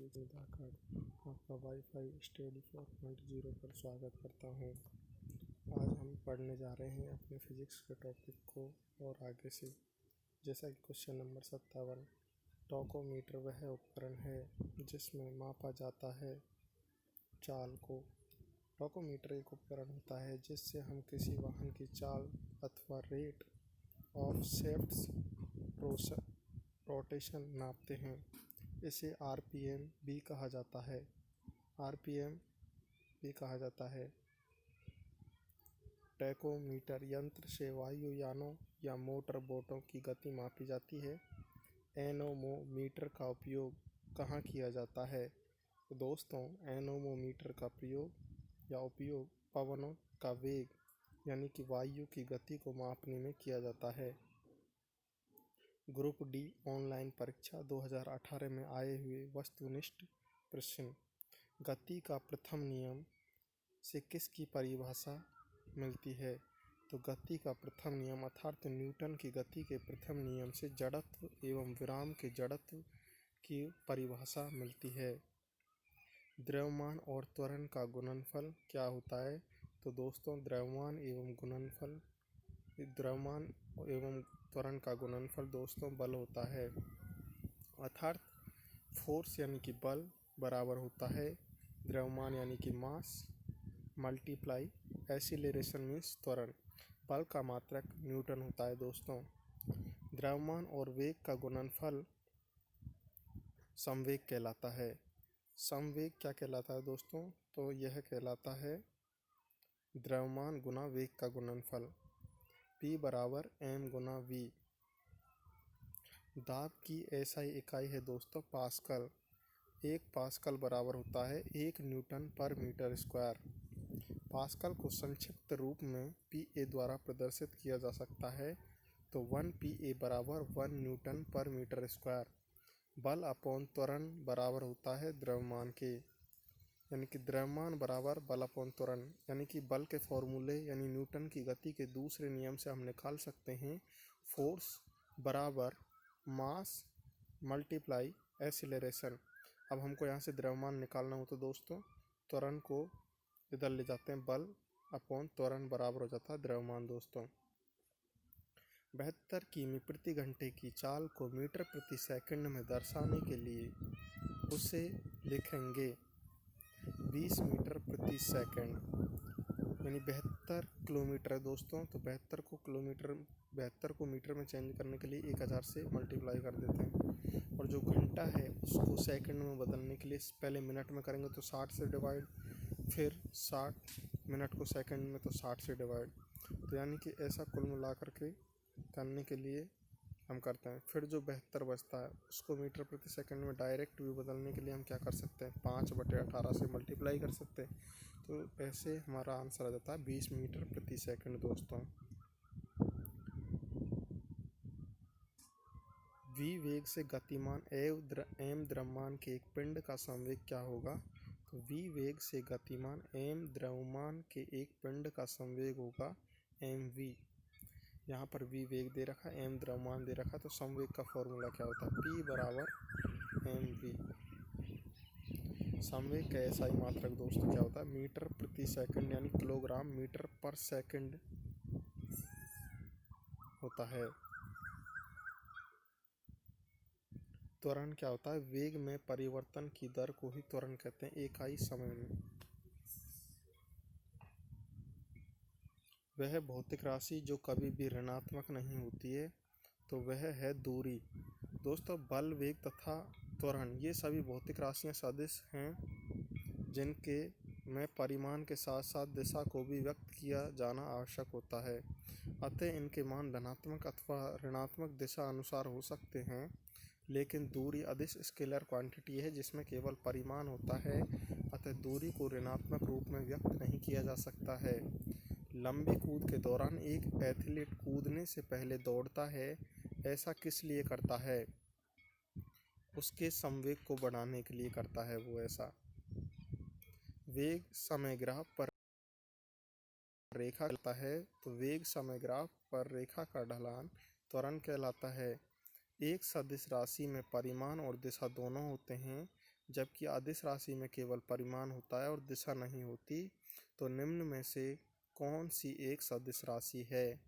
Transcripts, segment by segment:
सुधाकर आपका wifi study 4.0 पर स्वागत करता हूँ। आज हम पढ़ने जा रहे हैं अपने फिजिक्स के टॉपिक को और आगे से। जैसा कि क्वेश्चन नंबर 57, टॉकोमीटर वह उपकरण है जिसमें मापा जाता है चाल को। टॉकोमीटर एक उपकरण होता है जिससे हम किसी वाहन की चाल अथवा रेट ऑफ शेफ्ट्स रोटेशन नापते हैं। इसे आरपीएम भी कहा जाता है। टैकोमीटर यंत्र से वायुयानों या मोटर बोटों की गति मापी जाती है। एनोमोमीटर का उपयोग कहाँ किया जाता है? तो दोस्तों, एनोमोमीटर का उपयोग पवनों का वेग यानी कि वायु की गति को मापने में किया जाता है। ग्रुप डी ऑनलाइन परीक्षा 2018 में आए हुए वस्तुनिष्ठ प्रश्न। गति का प्रथम नियम से किसकी परिभाषा मिलती है? तो गति का प्रथम नियम अर्थात न्यूटन की गति के प्रथम नियम से जड़त्व एवं विराम के जड़त्व की परिभाषा मिलती है। द्रव्यमान और त्वरण का गुणनफल क्या होता है? तो दोस्तों, द्रव्यमान एवं त्वरण का गुणनफल दोस्तों बल होता है। अर्थात फोर्स यानी कि बल बराबर होता है द्रव्यमान यानी कि मास मल्टीप्लाई एक्सीलरेशन मीन्स त्वरण। बल का मात्रक न्यूटन होता है दोस्तों। द्रव्यमान और वेग का गुणनफल संवेग कहलाता है। संवेग क्या कहलाता है दोस्तों? तो यह कहलाता है द्रव्यमान गुना वेग का गुणनफल। P बराबर m गुना v। दाब की एसआई इकाई है दोस्तों पास्कल। 1 पास्कल बराबर होता है 1 न्यूटन पर मीटर स्क्वायर। पास्कल को संक्षिप्त रूप में PA द्वारा प्रदर्शित किया जा सकता है। तो 1 PA बराबर 1 न्यूटन पर मीटर स्क्वायर। बल अपॉन त्वरण बराबर होता है द्रव्यमान के, यानी कि द्रव्यमान बराबर बल अपॉन त्वरण, यानी कि बल के फॉर्मूले यानी न्यूटन की गति के दूसरे नियम से हम निकाल सकते हैं फोर्स बराबर मास मल्टीप्लाई एक्सीलरेशन। अब हमको यहाँ से द्रव्यमान निकालना हो तो दोस्तों त्वरण को इधर ले जाते हैं, बल अपॉन त्वरण बराबर हो जाता है द्रव्यमान दोस्तों। 72 किमी प्रति घंटे की चाल को मीटर प्रति सेकंड में दर्शाने के लिए उसे लिखेंगे 20 मीटर प्रति सेकंड, यानी 72 किलोमीटर है दोस्तों। तो 72 को मीटर में चेंज करने के लिए 1000 से मल्टीप्लाई कर देते हैं। और जो घंटा है उसको सेकंड में बदलने के लिए पहले मिनट में करेंगे तो 60 से डिवाइड, फिर 60 मिनट को सेकंड में तो 60 से डिवाइड। तो यानी कि ऐसा कुल मिला करके करने के लिए हम करते हैं। फिर जो 72 बचता है उसको मीटर प्रति सेकंड में डायरेक्ट भी बदलने के लिए हम क्या कर सकते हैं 5/18 से मल्टीप्लाई कर सकते हैं। तो ऐसे हमारा आंसर आ जाता है 20 मीटर प्रति सेकंड दोस्तों। v वेग से गतिमान m द्रव्यमान के एक पिंड का संवेग क्या होगा? तो v वेग से गतिमान m द्रव्यमान के एक पिंड का संवेग होगा mv। यहाँ पर v वेग दे रखा है, m द्रव्यमान दे रखा है, तो संवेग का फॉर्मूला क्या होता है? P बराबर mv। संवेग का एसआई मात्रक दोस्तों क्या होता है? मीटर प्रति सेकंड यानी किलोग्राम मीटर पर सेकंड होता है। त्वरण क्या होता है? वेग में परिवर्तन की दर को ही त्वरण कहते हैं इकाई समय में। वह भौतिक राशि जो कभी भी ऋणात्मक नहीं होती है तो वह है दूरी। दोस्तों, बल वेग तथा त्वरण ये सभी भौतिक राशियां सदिश हैं जिनके में परिमाण के साथ साथ दिशा को भी व्यक्त किया जाना आवश्यक होता है। अतः इनके मान धनात्मक अथवा ऋणात्मक दिशा अनुसार हो सकते हैं, लेकिन दूरी अदिश स्केलर क्वांटिटी है जिसमें केवल परिमाण होता है, अतः दूरी को ऋणात्मक रूप में व्यक्त नहीं किया जा सकता है। लंबी कूद के दौरान एक एथलीट कूदने से पहले दौड़ता है, ऐसा किस लिए करता है? उसके संवेग को बढ़ाने के लिए करता है वो ऐसा। वेग समय ग्राफ पर रेखा कहलाता है, तो वेग समय ग्राफ पर रेखा का ढलान त्वरण कहलाता है। एक सदिश राशि में परिमाण और दिशा दोनों होते हैं, जबकि अदिश राशि में केवल परिमाण होता है और दिशा नहीं होती, तो निम्न में से कौन सी एक सदिश राशि है?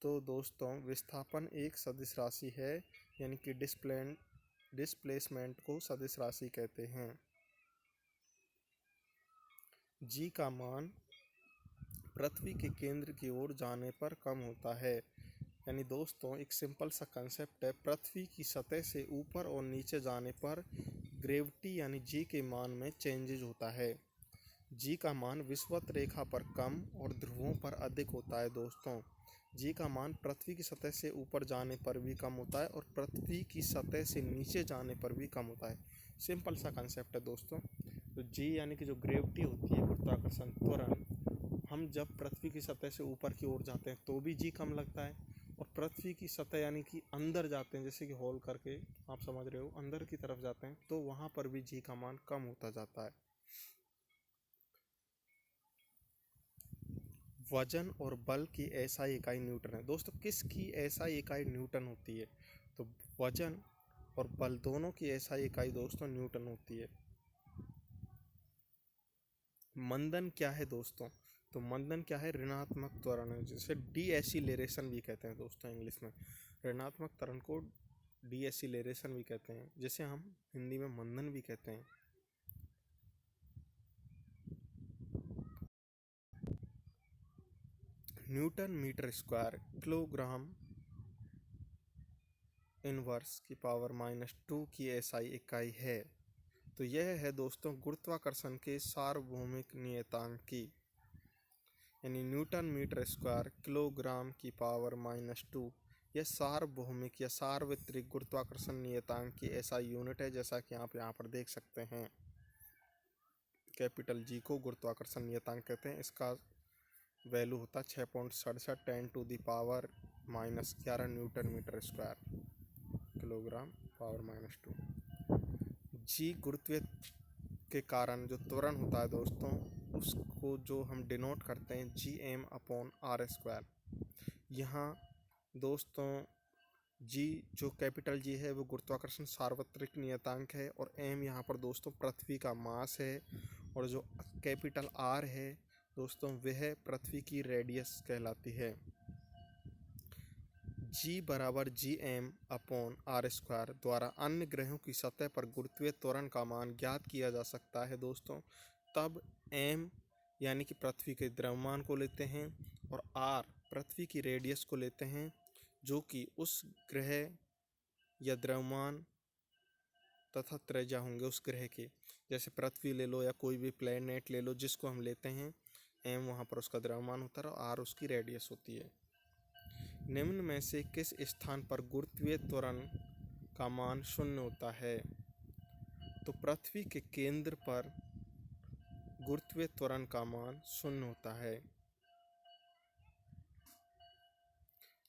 तो दोस्तों विस्थापन एक सदिश राशि है, यानी कि डिस्प्लेसमेंट को सदिश राशि कहते हैं। जी का मान पृथ्वी के केंद्र की ओर जाने पर कम होता है। यानी दोस्तों एक सिंपल सा कंसेप्ट है, पृथ्वी की सतह से ऊपर और नीचे जाने पर ग्रेविटी यानी जी के मान में चेंजेज होता है। जी का मान विषुवत रेखा पर कम और ध्रुवों पर अधिक होता है। दोस्तों जी का मान पृथ्वी की सतह से ऊपर जाने पर भी कम होता है और पृथ्वी की सतह से नीचे जाने पर भी कम होता है। सिंपल सा कंसेप्ट है दोस्तों। तो जी यानी कि जो ग्रेविटी होती है, गुरुत्वाकर्षण त्वरण, हम जब पृथ्वी की सतह से ऊपर की ओर जाते हैं तो भी जी कम लगता है, और पृथ्वी की सतह यानी कि अंदर जाते हैं, जैसे कि होल करके आप समझ रहे हो, अंदर की तरफ जाते हैं तो वहाँ पर भी जी का मान कम होता जाता है। वजन और बल की एसआई इकाई न्यूटन है। दोस्तों किसकी एसआई इकाई न्यूटन होती है? तो वजन और बल दोनों की एसआई इकाई दोस्तों न्यूटन होती है। मंदन क्या है दोस्तों? तो मंदन क्या है? ऋणात्मक त्वरण है, जिसे डीएसिलेरेशन भी कहते हैं दोस्तों इंग्लिश में। ऋणात्मक त्वरण को डीएसिलेरेशन भी कहते हैं, जिसे हम हिंदी में मंदन भी कहते हैं। Newton metre square kilogram inverse की पावर -2 की एसआई इकाई है। तो यह है दोस्तों गुरुत्वाकर्षण के सार्वभौमिक नियतांक की, यानी न्यूटन मीटर स्क्वायर किलोग्राम की पावर -2, यह सार्वभौमिक या सार्वत्रिक गुरुत्वाकर्षण नियतांक की एसआई यूनिट है, जैसा कि आप यहाँ पर देख सकते हैं। कैपिटल जी को गुरुत्वाकर्षण नियतांक कहते हैं। इसका वैल्यू होता है 6.67 10⁻⁻11 newton metre square kilogram power -2। G गुरुत्व के कारण जो त्वरण होता है दोस्तों, उसको जो हम डिनोट करते हैं Gm/r²। यहाँ दोस्तों जी जो कैपिटल जी है वो गुरुत्वाकर्षण सार्वत्रिक नियतांक है, और एम यहाँ पर दोस्तों पृथ्वी का मास है, और जो कैपिटल आर है दोस्तों वह पृथ्वी की रेडियस कहलाती है। जी बराबर Gm/r² द्वारा अन्य ग्रहों की सतह पर गुरुत्वीय त्वरण का मान ज्ञात किया जा सकता है दोस्तों। तब m यानी कि पृथ्वी के द्रव्यमान को लेते हैं, और r पृथ्वी की रेडियस को लेते हैं, जो कि उस ग्रह या द्रव्यमान तथा त्रिज्या होंगे उस ग्रह के। जैसे पृथ्वी ले लो या कोई भी प्लेनेट ले लो, जिसको हम लेते हैं, m वहाँ पर उसका द्रव्यमान होता है और r उसकी रेडियस होती है। निम्न में से किस स्थान पर गुरुत्वीय त्वरण का मान 0 होता है? तो पृथ्वी के केंद्र पर गुरुत्वीय त्वरण का मान 0 होता है।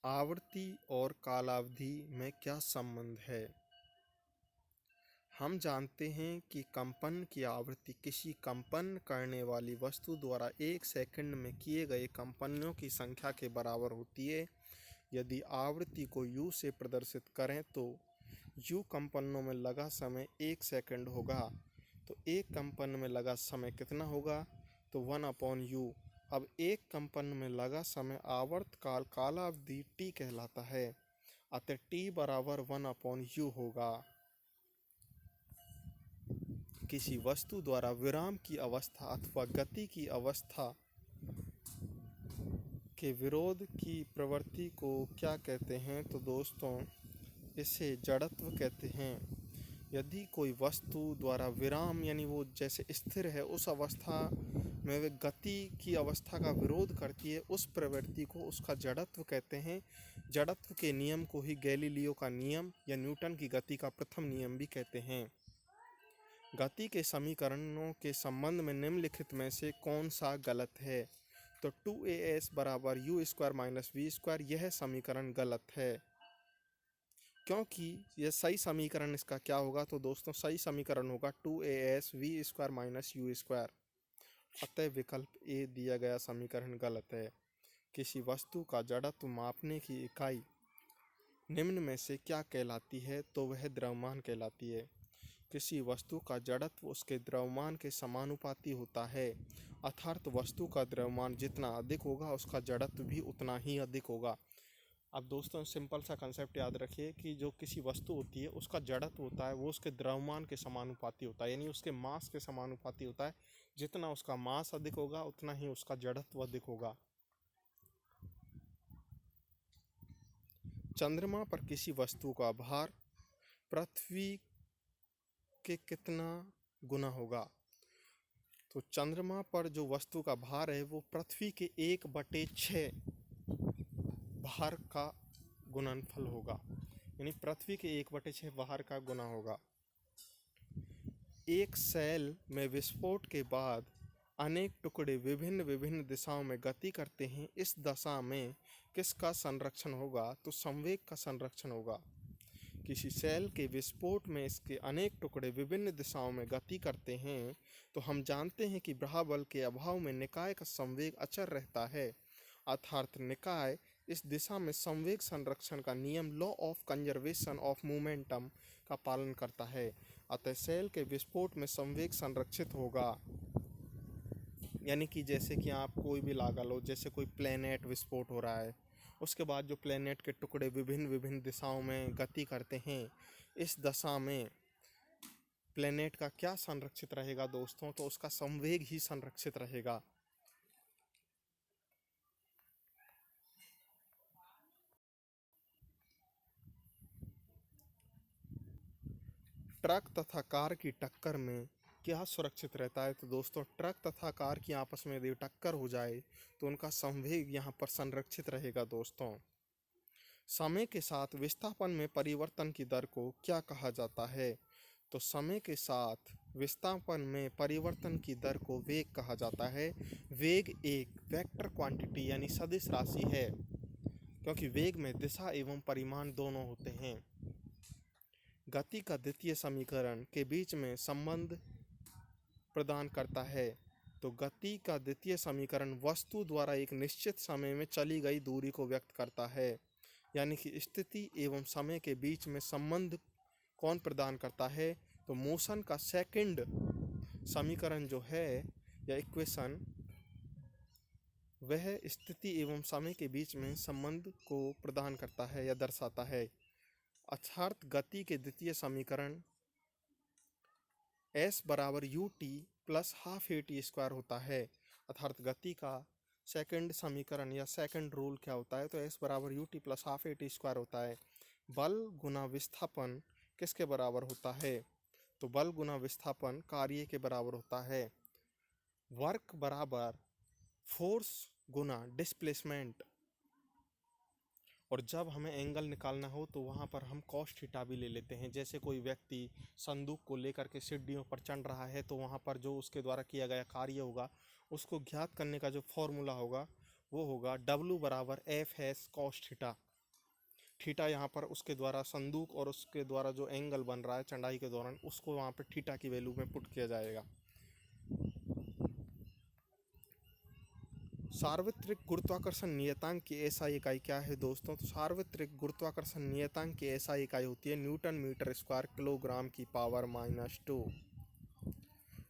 आवर्ती और कालावधि में क्या संबंध है? हम जानते हैं कि कंपन की आवृत्ति किसी कंपन करने वाली वस्तु द्वारा 1 सेकंड में किए गए कंपनों की संख्या के बराबर होती है। यदि आवृत्ति को u से प्रदर्शित करें तो u कंपनों में लगा समय 1 सेकंड होगा। तो एक कंपन में लगा समय कितना होगा? तो 1/u। अब एक कंपन में लगा समय आवर्तकाल कालावधि t कहलाता है, अतः t बराबर 1/u होगा। किसी वस्तु द्वारा विराम की अवस्था अथवा गति की अवस्था के विरोध की प्रवृत्ति को क्या कहते हैं? तो दोस्तों इसे जड़त्व कहते हैं। यदि कोई वस्तु द्वारा विराम यानी वो जैसे स्थिर है, उस अवस्था में वे गति की अवस्था का विरोध करती है, उस प्रवृत्ति को उसका जड़त्व कहते हैं। जड़त्व के नियम को ही गैलीलियो का नियम या न्यूटन की गति का प्रथम नियम भी कहते हैं। गति के समीकरणों के संबंध में निम्नलिखित में से कौन सा गलत है? तो 2as बराबर u² - v², यह समीकरण गलत है, क्योंकि यह सही समीकरण इसका क्या होगा? तो दोस्तों सही समीकरण होगा 2as v² - u²। अतः विकल्प ए दिया गया समीकरण गलत है। किसी वस्तु का जड़त्व मापने की इकाई निम्न में से क्या कहलाती है? तो वह द्रव्यमान कहलाती है। किसी वस्तु का जड़त्व उसके द्रव्यमान के समानुपाती होता है, अर्थात वस्तु का द्रव्यमान जितना अधिक होगा उसका जड़त्व भी उतना ही अधिक होगा। अब दोस्तों सिंपल सा कंसेप्ट याद रखिए कि जो किसी वस्तु होती है उसका जड़त्व होता है वो उसके द्रव्यमान के समानुपाती होता है, यानी उसके मास के समानुपाती होता है। जितना उसका मास अधिक होगा उतना ही उसका जड़त्व अधिक होगा। चंद्रमा पर किसी वस्तु का भार पृथ्वी के कितना गुना होगा? तो चंद्रमा पर जो वस्तु का भार है वो पृथ्वी के 1/6 भार का गुणनफल होगा, यानी पृथ्वी के 1/6 भार का गुना होगा। एक सेल में विस्फोट के बाद अनेक टुकड़े विभिन्न विभिन्न दिशाओं में गति करते हैं। इस दशा में किसका संरक्षण होगा? तो संवेग का संरक्षण होगा। किसी सेल के विस्फोट में इसके अनेक टुकड़े विभिन्न दिशाओं में गति करते हैं तो हम जानते हैं कि बाह्यबल के अभाव में निकाय का संवेग अचर रहता है, अर्थात निकाय इस दिशा में संवेग संरक्षण का नियम law of conservation of momentum का पालन करता है। अतः सेल के विस्फोट में संवेग संरक्षित होगा। यानी कि जैसे कि आप कोई भी लगा लो, जैसे कोई प्लेनेट विस्फोट हो रहा है, उसके बाद जो प्लेनेट के टुकड़े विभिन्न विभिन्न दिशाओं में गति करते हैं, इस दशा में प्लेनेट का क्या संरक्षित रहेगा दोस्तों? तो उसका संवेग ही संरक्षित रहेगा। ट्रक तथा कार की टक्कर में क्या सुरक्षित रहता है? तो दोस्तों ट्रक तथा कार की आपस में यदि टक्कर हो जाए तो उनका संवेग यहाँ पर संरक्षित रहेगा। दोस्तों समय के साथ विस्थापन में परिवर्तन की दर को क्या कहा जाता है? तो समय के साथ विस्थापन में परिवर्तन की दर को वेग कहा जाता है। वेग एक वेक्टर क्वांटिटी यानी सदिश राशि है, क्योंकि वेग में दिशा एवं परिमाण दोनों होते हैं। गति का द्वितीय समीकरण के बीच में संबंध प्रदान करता है। तो गति का द्वितीय समीकरण वस्तु द्वारा एक निश्चित समय में चली गई दूरी को व्यक्त करता है, यानी कि स्थिति एवं समय के बीच में संबंध कौन प्रदान करता है? तो मोशन का सेकंड समीकरण जो है या इक्वेशन, वह स्थिति एवं समय के बीच में संबंध को प्रदान करता है या दर्शाता है। अर्थात गति के द्वितीय समीकरण s बराबर ut plus half A T square होता है। अर्थात गति का सेकंड समीकरण या सेकंड रूल क्या होता है? तो s बराबर ut plus half A T square होता है। बल गुना विस्थापन किसके बराबर होता है? तो बल गुना विस्थापन कार्य के बराबर होता है। वर्क बराबर फोर्स गुना डिस्प्लेसमेंट, और जब हमें एंगल निकालना हो तो वहाँ पर हम कॉस थीटा भी ले लेते हैं। जैसे कोई व्यक्ति संदूक को लेकर के सीढ़ियों पर चढ़ रहा है तो वहाँ पर जो उसके द्वारा किया गया कार्य होगा उसको ज्ञात करने का जो फॉर्मूला होगा वो होगा W बराबर F S cos theta. Theta यहाँ पर उसके द्वारा संदूक और उसके द्वारा जो एंगल बन रहा है चढ़ाई के दौरान उसको वहाँ पर थीटा की वैल्यू में पुट किया जाएगा। सार्वत्रिक गुरुत्वाकर्षण नियतांक की एसआई इकाई क्या है दोस्तों? तो सार्वत्रिक गुरुत्वाकर्षण नियतांक की एसआई इकाई होती है न्यूटन मीटर स्क्वायर किलोग्राम की पावर -2।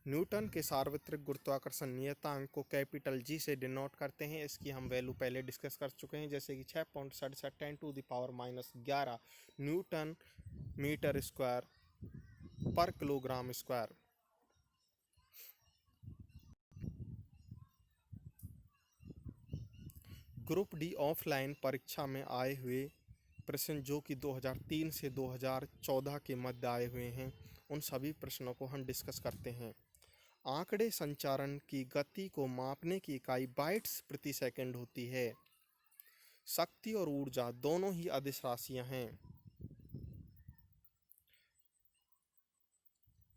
न्यूटन के सार्वत्रिक गुरुत्वाकर्षण नियतांक को कैपिटल जी से डिनोट करते हैं। इसकी हम वैल्यू पहले डिस्कस कर चुके हैं, जैसे कि 6.67 10⁻⁻11 न्यूटन मीटर स्क्वायर पर kilogram square. Group D offline परीक्षा में आए हुए प्रश्न जो कि 2003 से 2014 के मध्य आए हुए हैं, उन सभी प्रश्नों को हम डिस्कस करते हैं। आंकड़े संचारण की गति को मापने की इकाई बाइट्स प्रति सेकंड होती है। शक्ति और ऊर्जा दोनों ही अदिश राशियां हैं।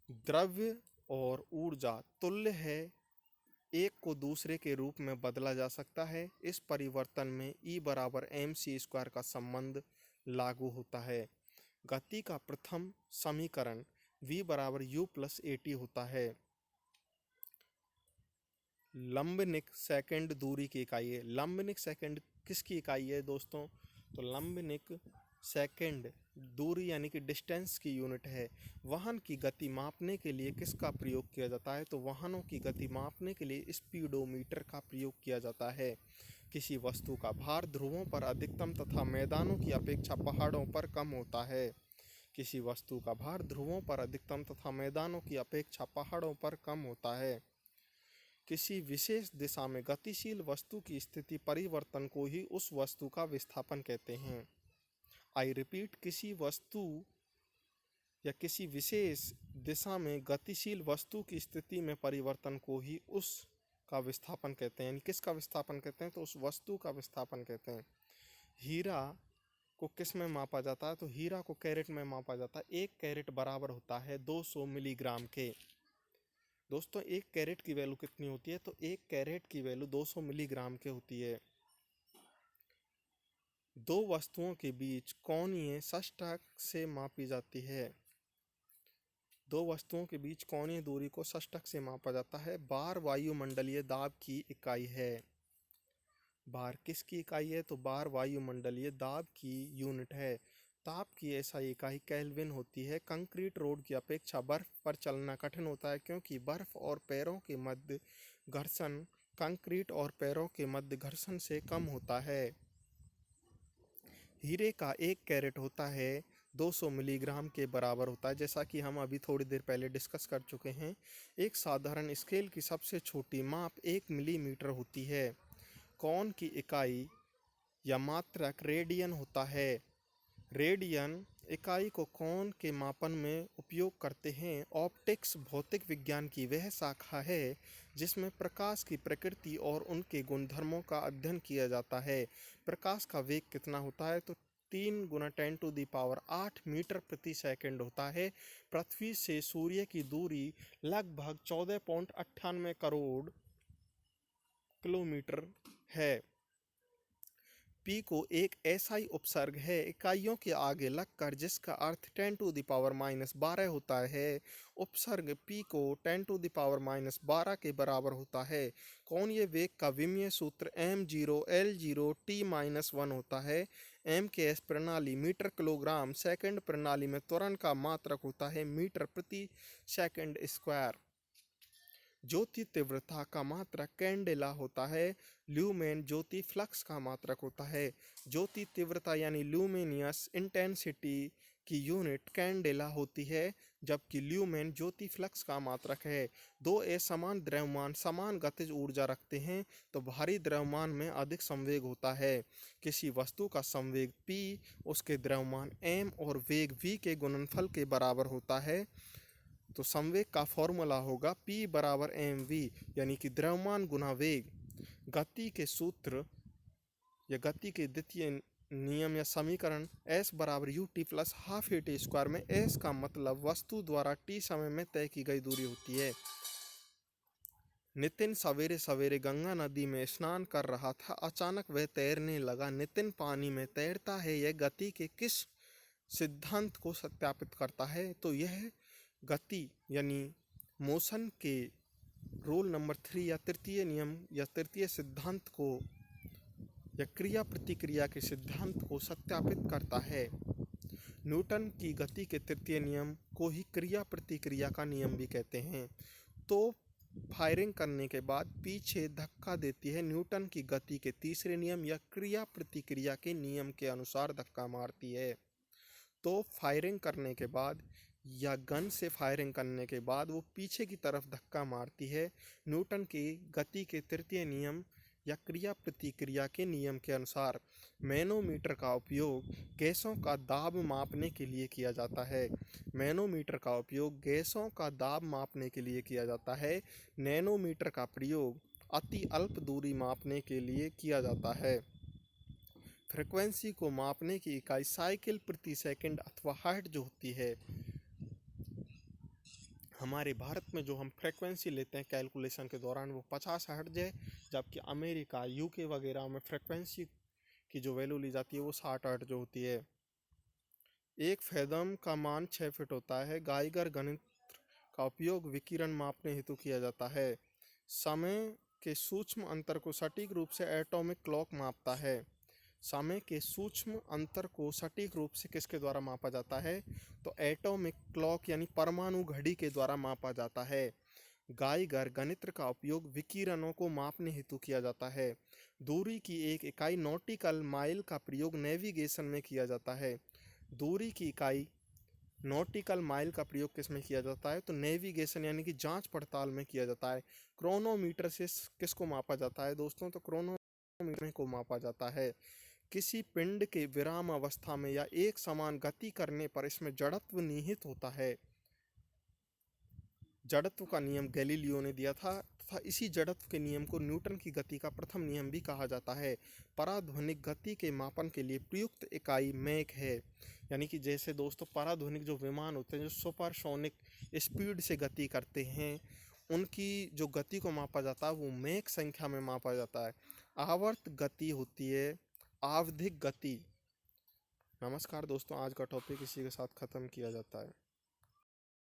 द्रव्य और ऊर्जा तुल्य है, एक को दूसरे के रूप में बदला जा सकता है। इस परिवर्तन में E बराबर mc² का संबंध लागू होता है। गति का प्रथम समीकरण V बराबर u प्लस at होता है। लंबनिक सेकंड दूरी की इकाई है। लंबनिक सेकंड किसकी इकाई है दोस्तों? तो लंबनिक सेकंड दूरी यानी कि डिस्टेंस की यूनिट है। वाहन की गति मापने के लिए किसका प्रयोग किया जाता है? तो वाहनों की गति मापने के लिए स्पीडोमीटर का प्रयोग किया जाता है। किसी वस्तु का भार ध्रुवों पर अधिकतम तथा मैदानों की अपेक्षा पहाड़ों पर कम होता है। किसी वस्तु का भार ध्रुवों पर अधिकतम तथा मैदानों की अपेक्षा पहाड़ों पर कम होता है। किसी विशेष दिशा में गतिशील वस्तु की स्थिति परिवर्तन को ही उस वस्तु का विस्थापन कहते हैं। आई रिपीट, किसी वस्तु या किसी विशेष दिशा में गतिशील वस्तु की स्थिति में परिवर्तन को ही उस का विस्थापन कहते हैं। यानी किसका विस्थापन कहते हैं? तो उस वस्तु का विस्थापन कहते हैं। हीरा को किस में मापा जाता है? तो हीरा को कैरेट में मापा जाता है। एक कैरेट बराबर होता है 200 मिलीग्राम के। दोस्तों, एक कैरेट की वैल्यू कितनी होती है? तो एक कैरेट की वैल्यू 200 मिलीग्राम के होती है। दो वस्तुओं के बीच कोणीय षष्ठक से मापी जाती है। दो वस्तुओं के बीच कोणीय दूरी को षष्ठक से मापा जाता है। बार वायुमंडलीय दाब की इकाई है। बार किसकी इकाई है? तो बार वायुमंडलीय दाब की यूनिट है। ताप की ऐसा इकाई केल्विन होती है। कंक्रीट रोड की अपेक्षा बर्फ पर चलना कठिन होता है क्योंकि बर्फ और पैरों के मध्य घर्षण कंक्रीट और पैरों के मध्य घर्षण से कम होता है। हीरे का एक कैरेट होता है 200 मिलीग्राम के बराबर होता है, जैसा कि हम अभी थोड़ी देर पहले डिस्कस कर चुके हैं। एक साधारण स्केल की सबसे छोटी माप 1 मिलीमीटर होती है। कौन की इकाई या मात्रक रेडियन होता है। रेडियन इकाई को कोण के मापन में उपयोग करते हैं। ऑप्टिक्स भौतिक विज्ञान की वह शाखा है जिसमें प्रकाश की प्रकृति और उनके गुणधर्मों का अध्ययन किया जाता है। प्रकाश का वेग कितना होता है? तो 3 × 10⁸ मीटर प्रति सेकंड होता है। पृथ्वी से सूर्य की दूरी लगभग 14.98 करोड़ किलोमीटर है। पी को एक एसआई उपसर्ग है इकाइयों के आगे लगकर, जिसका अर्थ 10⁻12 होता है। उपसर्ग पी को 10⁻12 के बराबर होता है। कोणीय वेग का विमीय सूत्र m0 L0 t-1 होता है। m के एस प्रणाली मीटर किलोग्राम, सेकंड प्रणाली में त्वरण का मात्रक होता है मीटर प्रति सेकंड स्क्वायर। ज्योति तीव्रता का मात्रक कैंडेला होता है। ल्यूमेन ज्योति फ्लक्स का मात्रक होता है। ज्योति तीव्रता यानी ल्यूमिनियस इंटेंसिटी की यूनिट कैंडेला होती है, जबकि ल्यूमेन ज्योति फ्लक्स का मात्रक है। दो असमान द्रव्यमान समान गतिज ऊर्जा रखते हैं तो भारी द्रव्यमान में अधिक संवेग होता है। किसी वस्तु का संवेग p उसके द्रव्यमान m और वेग v के गुणनफल के बराबर होता है। तो संवेग का फॉर्मूला होगा P बराबर mv, यानी कि द्रव्यमान गुना वेग। गति के सूत्र या गति के द्वितीय नियम या समीकरण s बराबर ut plus half A T square में s का मतलब वस्तु द्वारा t समय में तय की गई दूरी होती है। नितिन सवेरे सवेरे गंगा नदी में स्नान कर रहा था। अचानक वह तैरने लगा। नितिन पानी में तैरता है, यह गति के किस सिद्धांत को सत्यापित करता है? तो यह गति यानी मोशन के रूल नंबर 3 या तृतीय नियम या तृतीय सिद्धांत को या क्रिया प्रतिक्रिया के सिद्धांत को सत्यापित करता है। न्यूटन की गति के तृतीय नियम को ही क्रिया प्रतिक्रिया का नियम भी कहते हैं। तो फायरिंग करने के बाद पीछे धक्का देती है, न्यूटन की गति के तीसरे नियम या क्रिया प्रतिक्रिया के नियम के अनुसार धक्का मारती है। तो फायरिंग करने के बाद या गन से फायरिंग करने के बाद वो पीछे की तरफ धक्का मारती है। न्यूटन की गति के तृतीय नियम या क्रिया प्रतिक्रिया के नियम के अनुसार मैनोमीटर का उपयोग गैसों का दाब मापने के लिए किया जाता है। मैनोमीटर का उपयोग गैसों का दाब मापने के लिए किया जाता है। नैनोमीटर का प्रयोग अति अल्प दूरी मापने के लिए किया जाता है। फ्रीक्वेंसी को मापने की इकाई साइकिल प्रति सेकंड अथवा हर्ट्ज जो होती है। हमारे भारत में जो हम फ्रीक्वेंसी लेते हैं कैलकुलेशन के दौरान वो 50 हर्ट्ज है, जबकि अमेरिका यूके वगैरह में फ्रीक्वेंसी की जो वैल्यू ली जाती है वो 60 हर्ट्ज जो होती है। एक फैदम का मान 6 फीट होता है। गाइगर घनत्व का उपयोग विकिरण मापने हेतु किया जाता है। समय के सूक्ष्म अंतर को सटीक रूप से एटॉमिक क्लॉक मापता है। समय के सूक्ष्म अंतर को सटीक रूप से किसके द्वारा मापा जाता है? तो एटॉमिक क्लॉक यानी परमाणु घड़ी के द्वारा मापा जाता है। गाइगर गणित्र का उपयोग विकिरणों को मापने हेतु किया जाता है। दूरी की एक इकाई नॉटिकल माइल का प्रयोग नेविगेशन में किया जाता है। दूरी की इकाई नॉटिकल माइल का प्रयोग किसमें किया जाता है? तो नेविगेशन यानी कि जांच पड़ताल में किया जाता है। क्रोनोमीटर से किसको मापा जाता है दोस्तों? तो क्रोनोमीटर को मापा जाता है। किसी पिंड के विराम अवस्था में या एक समान गति करने पर इसमें जड़त्व निहित होता है। जड़त्व का नियम गैलीलियो ने दिया था तथा इसी जड़त्व के नियम को न्यूटन की गति का प्रथम नियम भी कहा जाता है। पराध्वनिक गति के मापन के लिए प्रयुक्त इकाई मैक है। यानी कि जैसे दोस्तों पराध्वनिक जो विमान होते हैं जो सुपरसोनिक स्पीड से गति करते हैं, उनकी जो गति को मापा जाता है वो मैक संख्या में मापा जाता है। आवर्त गति होती है आवधिक गति। नमस्कार दोस्तों, आज का टॉपिक इसी के साथ ख़त्म किया जाता है।